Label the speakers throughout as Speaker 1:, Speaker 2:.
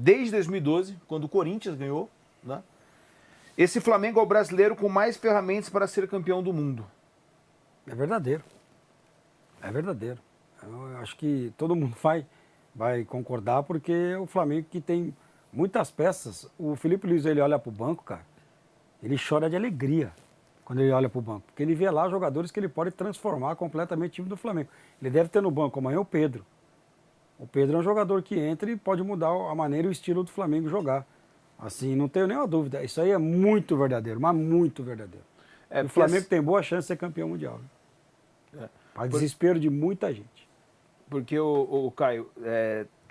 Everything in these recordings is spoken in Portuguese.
Speaker 1: desde 2012, quando o Corinthians ganhou, né? Esse Flamengo é o brasileiro com mais ferramentas para ser campeão do mundo.
Speaker 2: É verdadeiro. É verdadeiro. Eu acho que todo mundo vai concordar, porque é o Flamengo que tem muitas peças. O Felipe Luiz, ele olha para o banco, cara, ele chora de alegria quando ele olha para o banco, porque ele vê lá jogadores que ele pode transformar completamente o time do Flamengo. Ele deve ter no banco amanhã o Pedro. O Pedro é um jogador que entra e pode mudar a maneira e o estilo do Flamengo jogar. Assim, não tenho nenhuma dúvida. Isso aí é muito verdadeiro, mas muito verdadeiro. E o Flamengo tem boa chance de ser campeão mundial. Para desespero de muita gente.
Speaker 1: Porque, o Caio,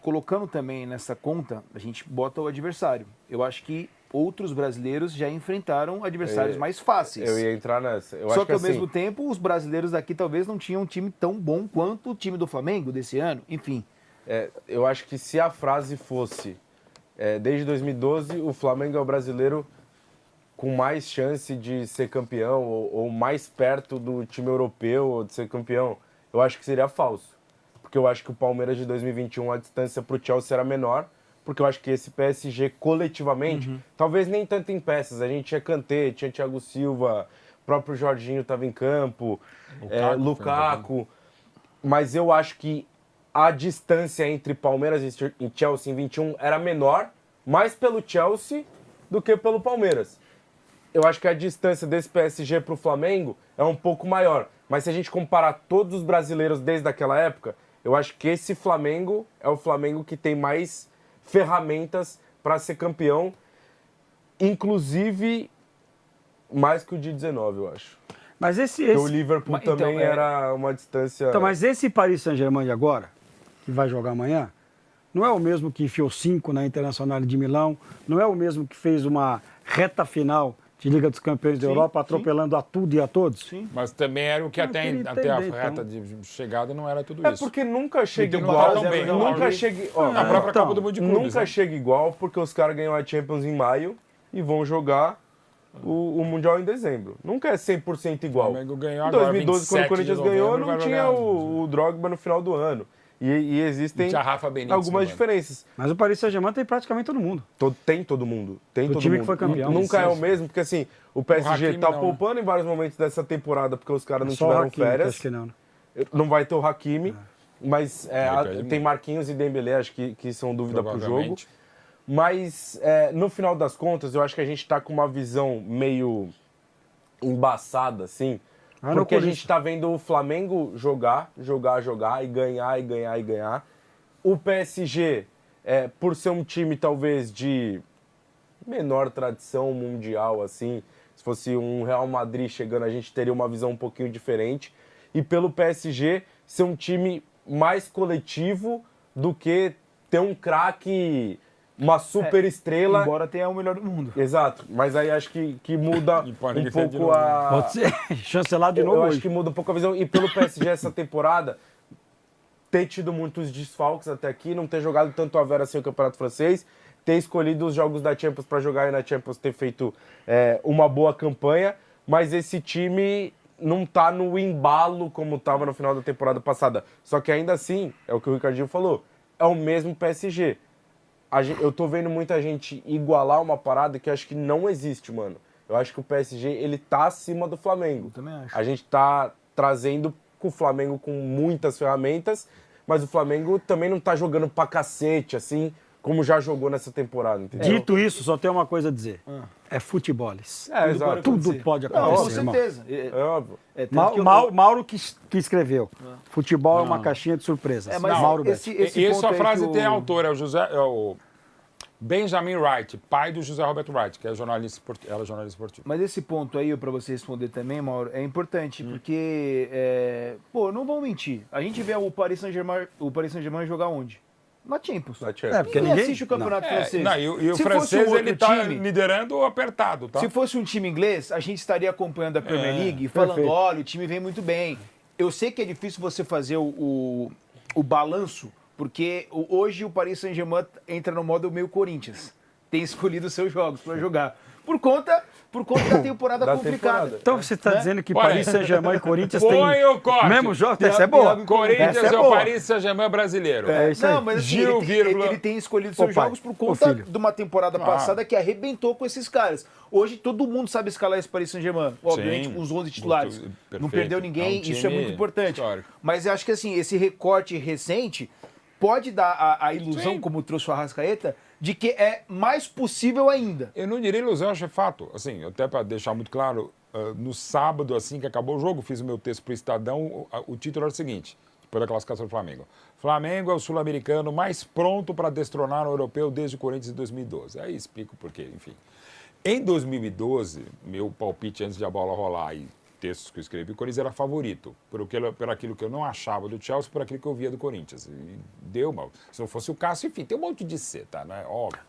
Speaker 1: colocando também nessa conta, a gente bota o adversário. Eu acho que outros brasileiros já enfrentaram adversários mais fáceis.
Speaker 3: Eu ia entrar nessa.
Speaker 1: Só que ao mesmo tempo, os brasileiros aqui talvez não tinham um time tão bom quanto o time do Flamengo desse ano. Enfim.
Speaker 3: Eu acho que se a frase fosse desde 2012, o Flamengo é o brasileiro com mais chance de ser campeão ou mais perto do time europeu ou de ser campeão, eu acho que seria falso. Porque eu acho que o Palmeiras de 2021, a distância para o Chelsea era menor, porque eu acho que esse PSG coletivamente, talvez nem tanto em peças, a gente tinha Kanté, tinha Thiago Silva, o próprio Jorginho estava em campo, Lukaku, mas eu acho que a distância entre Palmeiras e Chelsea em 21 era menor, mais pelo Chelsea do que pelo Palmeiras. Eu acho que a distância desse PSG para o Flamengo é um pouco maior. Mas se a gente comparar todos os brasileiros desde aquela época, eu acho que esse Flamengo é o Flamengo que tem mais ferramentas para ser campeão, inclusive mais que o de 19, eu acho.
Speaker 2: Mas
Speaker 3: Porque o Liverpool também era uma distância...
Speaker 2: Então, mas esse Paris Saint-Germain de agora, que vai jogar amanhã, não é o mesmo que enfiou 5 na Internacional de Milão, não é o mesmo que fez uma reta final de Liga dos Campeões da Europa, atropelando a tudo e a todos?
Speaker 4: Sim. Mas também era o que até a reta de chegada não era tudo isso.
Speaker 3: É porque nunca chega igual. Nunca chega...
Speaker 4: Na própria Copa do Mundo de Clubes.
Speaker 3: Nunca chega igual, porque os caras ganham a Champions em maio e vão jogar o Mundial em dezembro. Nunca é 100% igual.
Speaker 4: O Flamengo ganhou
Speaker 3: em 2012, quando o Corinthians ganhou, não tinha o Drogba no final do ano. E existem algumas diferenças.
Speaker 2: Mas o Paris Saint-Germain tem praticamente todo mundo.
Speaker 3: Tem todo mundo. Tem todo
Speaker 2: time
Speaker 3: mundo.
Speaker 2: que foi campeão.
Speaker 3: Nunca é o mesmo, porque assim, o PSG tá poupando em vários momentos dessa temporada, porque os caras não tiveram férias.
Speaker 2: Acho que não.
Speaker 3: Não vai ter o Hakimi, mas tem Marquinhos e Dembélé, acho que são dúvida pro jogo. Mas no final das contas, eu acho que a gente tá com uma visão meio embaçada, assim, porque a gente tá vendo o Flamengo jogar e ganhar. O PSG, por ser um time talvez de menor tradição mundial, assim, se fosse um Real Madrid chegando, a gente teria uma visão um pouquinho diferente. E pelo PSG ser um time mais coletivo do que ter um craque, uma super estrela.
Speaker 1: Embora tenha o melhor do mundo.
Speaker 3: Exato, mas aí acho que muda um pouco a...
Speaker 2: Pode ser chancelado de novo.
Speaker 3: Eu acho que muda um pouco a visão. E pelo PSG essa temporada, ter tido muitos desfalques até aqui, não ter jogado tanto a Vera assim o Campeonato Francês, ter escolhido os jogos da Champions para jogar e na Champions ter feito uma boa campanha, mas esse time não tá no embalo como estava no final da temporada passada. Só que ainda assim, é o que o Ricardinho falou, é o mesmo PSG. Eu tô vendo muita gente igualar uma parada que eu acho que não existe, mano. Eu acho que o PSG, ele tá acima do Flamengo.
Speaker 1: Eu também acho.
Speaker 3: A gente tá trazendo o Flamengo com muitas ferramentas, mas o Flamengo também não tá jogando pra cacete, assim, como já jogou nessa temporada, entendeu?
Speaker 2: Dito isso, só tem uma coisa a dizer. É futeboles.
Speaker 3: Exato.
Speaker 2: Tudo pode acontecer,
Speaker 1: com certeza.
Speaker 3: É óbvio.
Speaker 2: Mauro que escreveu. Futebol é uma caixinha de surpresas.
Speaker 1: Mas
Speaker 2: Mauro
Speaker 4: Isso a frase tem autor, é o Benjamin Wright, pai do José Roberto Wright, que é jornalista esportivo.
Speaker 1: Mas esse ponto aí, para você responder também, Mauro, é importante, porque, não vamos mentir, a gente vê o Paris Saint-Germain jogar onde? Na Champions.
Speaker 2: Porque
Speaker 1: ninguém assiste o campeonato francês.
Speaker 4: E o francês, ele tá liderando apertado, tá?
Speaker 1: Se fosse um time inglês, a gente estaria acompanhando a Premier League e falando, olha, o time vem muito bem. Eu sei que é difícil você fazer o balanço, porque hoje o Paris Saint-Germain entra no modo meio Corinthians. Tem escolhido os seus jogos para jogar. Por conta por conta da temporada complicada.
Speaker 2: Então você está dizendo que Paris Saint-Germain e Corinthians
Speaker 4: Põe o corte.
Speaker 2: têm mesmo jogo? Essa é boa.
Speaker 4: Corinthians
Speaker 2: Essa
Speaker 4: é o
Speaker 2: boa.
Speaker 4: Paris Saint-Germain brasileiro.
Speaker 2: É isso aí.
Speaker 1: Não, mas assim,
Speaker 4: Gil,
Speaker 1: ele tem escolhido seus jogos por conta de uma temporada passada que arrebentou com esses caras. Hoje todo mundo sabe escalar esse Paris Saint-Germain. Obviamente, os 11 titulares. Não perdeu ninguém, isso é muito importante.
Speaker 4: Histórico.
Speaker 1: Mas eu acho que assim, esse recorte recente pode dar a ilusão,
Speaker 4: Sim.
Speaker 1: como trouxe o Arrascaeta, de que é mais possível ainda.
Speaker 4: Eu não diria ilusão, acho que é fato. Assim, até para deixar muito claro, no sábado, assim que acabou o jogo, fiz o meu texto para o Estadão, o título era o seguinte, depois da classificação do Flamengo. Flamengo é o sul-americano mais pronto para destronar o europeu desde o Corinthians em 2012. Aí explico por quê, enfim. Em 2012, meu palpite antes de a bola rolar e textos que eu escrevi, o Corinthians era favorito, por aquilo que eu não achava do Chelsea, por aquilo que eu via do Corinthians. E deu mal. Se não fosse o Cássio, enfim, tem um monte de C, tá? Não é óbvio.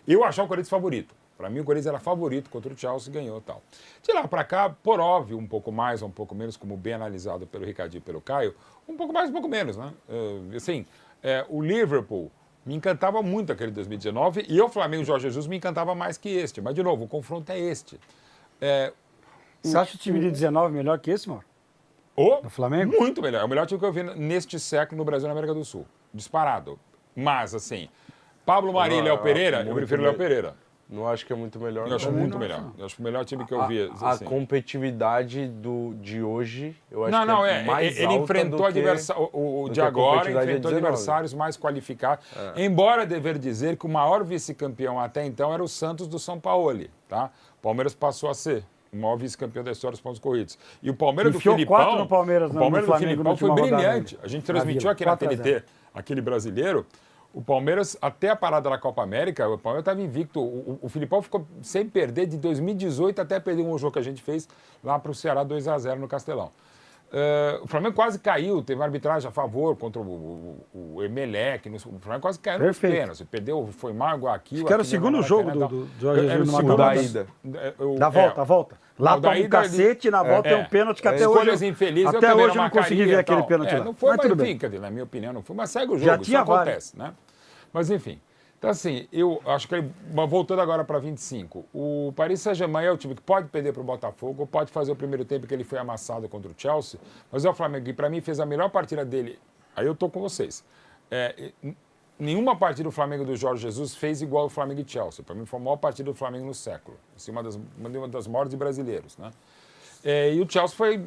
Speaker 4: Eu achava o Corinthians favorito. Para mim, o Corinthians era favorito contra o Chelsea e ganhou e tal. De lá para cá, por óbvio, um pouco mais ou um pouco menos, como bem analisado pelo Ricardinho e pelo Caio, um pouco mais, um pouco menos, né? O Liverpool me encantava muito aquele 2019 e o Flamengo Jorge Jesus me encantava mais que este. Mas, de novo, o confronto é este.
Speaker 2: Você acha o time de 19 melhor que esse, Mauro? Do Flamengo?
Speaker 4: Muito melhor. É o melhor time que eu vi neste século no Brasil e na América do Sul. Disparado. Mas, assim, Pablo Mari e Léo Pereira, eu prefiro Léo Pereira.
Speaker 3: Não acho que é muito melhor.
Speaker 4: Eu acho muito melhor. Eu acho o melhor time que eu vi.
Speaker 3: A competitividade de hoje, eu acho que é mais
Speaker 4: ele
Speaker 3: alta
Speaker 4: enfrentou
Speaker 3: do que
Speaker 4: o de
Speaker 3: a
Speaker 4: agora,
Speaker 3: competitividade de
Speaker 4: enfrentou
Speaker 3: 19.
Speaker 4: adversários mais qualificados. Embora dever dizer que o maior vice-campeão até então era o Santos do São Paulo, tá? O Palmeiras passou a ser o maior vice-campeão da história dos pontos corridos. E o Palmeiras
Speaker 2: Enfiou
Speaker 4: do Filipão,
Speaker 2: 4 no Palmeiras,
Speaker 4: o Palmeiras
Speaker 2: no
Speaker 4: do
Speaker 2: Flamengo,
Speaker 4: Filipão
Speaker 2: na
Speaker 4: foi
Speaker 2: última
Speaker 4: brilhante.
Speaker 2: rodada,
Speaker 4: A gente
Speaker 2: na
Speaker 4: transmitiu
Speaker 2: Vila,
Speaker 4: aqui na
Speaker 2: 4 a 0.
Speaker 4: TNT, aquele brasileiro. O Palmeiras, até a parada da Copa América, o Palmeiras estava invicto. O Filipão ficou sem perder de 2018 até perder um jogo que a gente fez lá para o Ceará 2-0 no Castelão. O Flamengo quase caiu, teve uma arbitragem a favor contra o Emelec. O Flamengo quase caiu nos pênaltis. Perdeu, foi mal igual aqui.
Speaker 2: Acho que era o segundo jogo do Jorge Jesus no
Speaker 3: segundo
Speaker 2: Maracanã.
Speaker 3: da ida.
Speaker 2: Da volta, a volta. Lá
Speaker 4: Não, da
Speaker 2: toma um
Speaker 4: ida,
Speaker 2: cacete e na volta é um pênalti que até hoje...
Speaker 4: Escolhas infelizes,
Speaker 2: até
Speaker 4: também
Speaker 2: hoje eu não consegui ver aquele pênalti lá.
Speaker 4: Não foi,
Speaker 2: mas tudo
Speaker 4: enfim,
Speaker 2: bem.
Speaker 4: quer dizer, na minha opinião, não foi, mas segue o jogo,
Speaker 2: Já
Speaker 4: isso
Speaker 2: tinha
Speaker 4: acontece, né? Mas enfim. Então, assim, eu acho que, voltando agora para 25, o Paris Saint-Germain é o time que pode perder para o Botafogo, pode fazer o primeiro tempo que ele foi amassado contra o Chelsea, mas é o Flamengo que, para mim, fez a melhor partida dele. Aí eu tô com vocês. Nenhuma partida do Flamengo do Jorge Jesus fez igual o Flamengo e Chelsea. Para mim, foi a maior partida do Flamengo no século. Assim, uma das maiores de brasileiros, né? E o Chelsea foi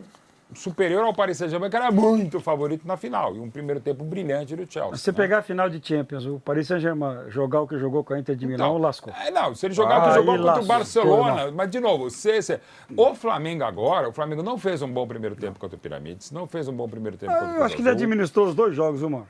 Speaker 4: superior ao Paris Saint-Germain, que era muito favorito na final. E um primeiro tempo brilhante do Chelsea.
Speaker 2: Se você pegar a final de Champions, o Paris Saint-Germain jogar o que jogou com a Inter de Milão, lascou.
Speaker 4: Não, se ele jogar o que jogou contra o
Speaker 2: lascou.
Speaker 4: Barcelona, mas de novo, o Flamengo agora, o Flamengo não fez um bom primeiro tempo contra o Piramides, não fez um bom primeiro tempo contra o
Speaker 2: Eu acho que ele administrou os dois jogos, Mano.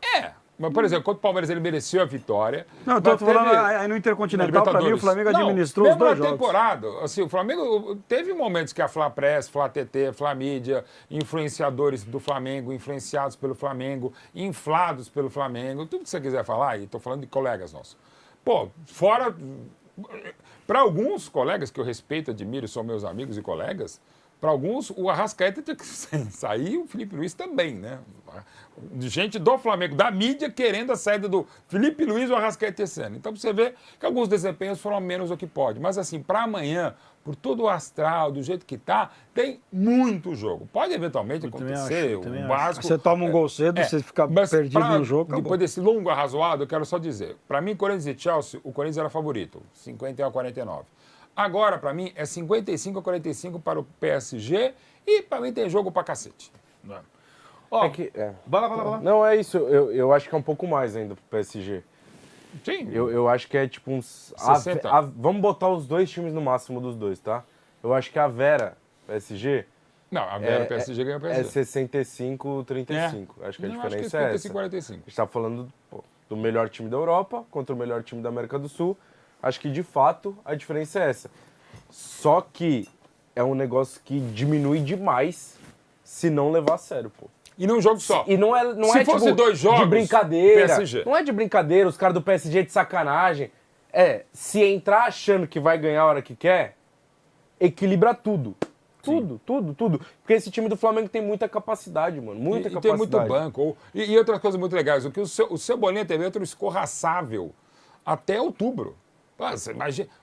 Speaker 4: Mas, por exemplo, contra o Palmeiras ele mereceu a vitória.
Speaker 2: Não, eu tô falando aí no Intercontinental, para mim o Flamengo administrou os dois jogos.
Speaker 4: Temporada, assim, o Flamengo teve momentos que a Fla Press, Fla TT, Fla Mídia, influenciadores do Flamengo, influenciados pelo Flamengo, inflados pelo Flamengo, tudo que você quiser falar, e tô falando de colegas nossos. Pô, fora... Para alguns colegas que eu respeito, admiro, são meus amigos e colegas, para alguns, o Arrascaeta tinha que sair, o Felipe Luiz também, né? De gente do Flamengo, da mídia, querendo a saída do Felipe Luiz e o Arrascaeta esse ano. Então, você vê que alguns desempenhos foram menos do que pode. Mas, assim, para amanhã, por todo o astral, do jeito que tá, tem muito jogo. Pode, eventualmente, acontecer, o básico...
Speaker 2: Você toma um gol cedo, você fica perdido no jogo, acabou.
Speaker 4: Depois desse longo arrazoado, eu quero só dizer, para mim, Corinthians e Chelsea, o Corinthians era favorito, 51-49. Agora, para mim, é 55-45 para o PSG e, para mim, tem jogo para cacete.
Speaker 1: Vai lá.
Speaker 3: Não, é isso. Eu acho que é um pouco mais ainda pro PSG.
Speaker 4: Sim.
Speaker 3: Eu acho que é tipo uns...
Speaker 4: 60.
Speaker 3: Vamos botar os dois times no máximo dos dois, tá? Eu acho que a Vera, PSG...
Speaker 4: Não, a Vera PSG ganhou o PSG.
Speaker 3: É 65-35. Acho que a diferença é essa.
Speaker 4: 55-45.
Speaker 3: A gente tá falando do melhor time da Europa contra o melhor time da América do Sul. Acho que, de fato, a diferença é essa. Só que é um negócio que diminui demais se não levar a sério, pô.
Speaker 4: E num jogo só.
Speaker 3: E não
Speaker 4: Se
Speaker 3: é
Speaker 4: fosse
Speaker 3: tipo,
Speaker 4: dois jogos,
Speaker 3: de brincadeira.
Speaker 4: PSG.
Speaker 3: Não é de brincadeira, os caras do PSG de sacanagem. Se entrar achando que vai ganhar a hora que quer, equilibra tudo. Tudo. Porque esse time do Flamengo tem muita capacidade, mano. Muita capacidade.
Speaker 4: Tem muito banco. E outras coisas muito legais. O Cebolinha teve outro escorraçável até outubro.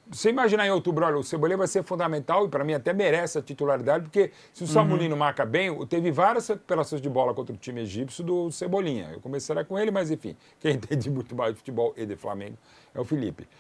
Speaker 4: Você imaginar em outubro, olha, o Cebolinha vai ser fundamental e para mim até merece a titularidade, porque se o Samulino marca bem, teve várias recuperações de bola contra o time egípcio do Cebolinha. Eu começaria com ele, mas enfim, quem entende muito mais de futebol e de Flamengo é o Felipe.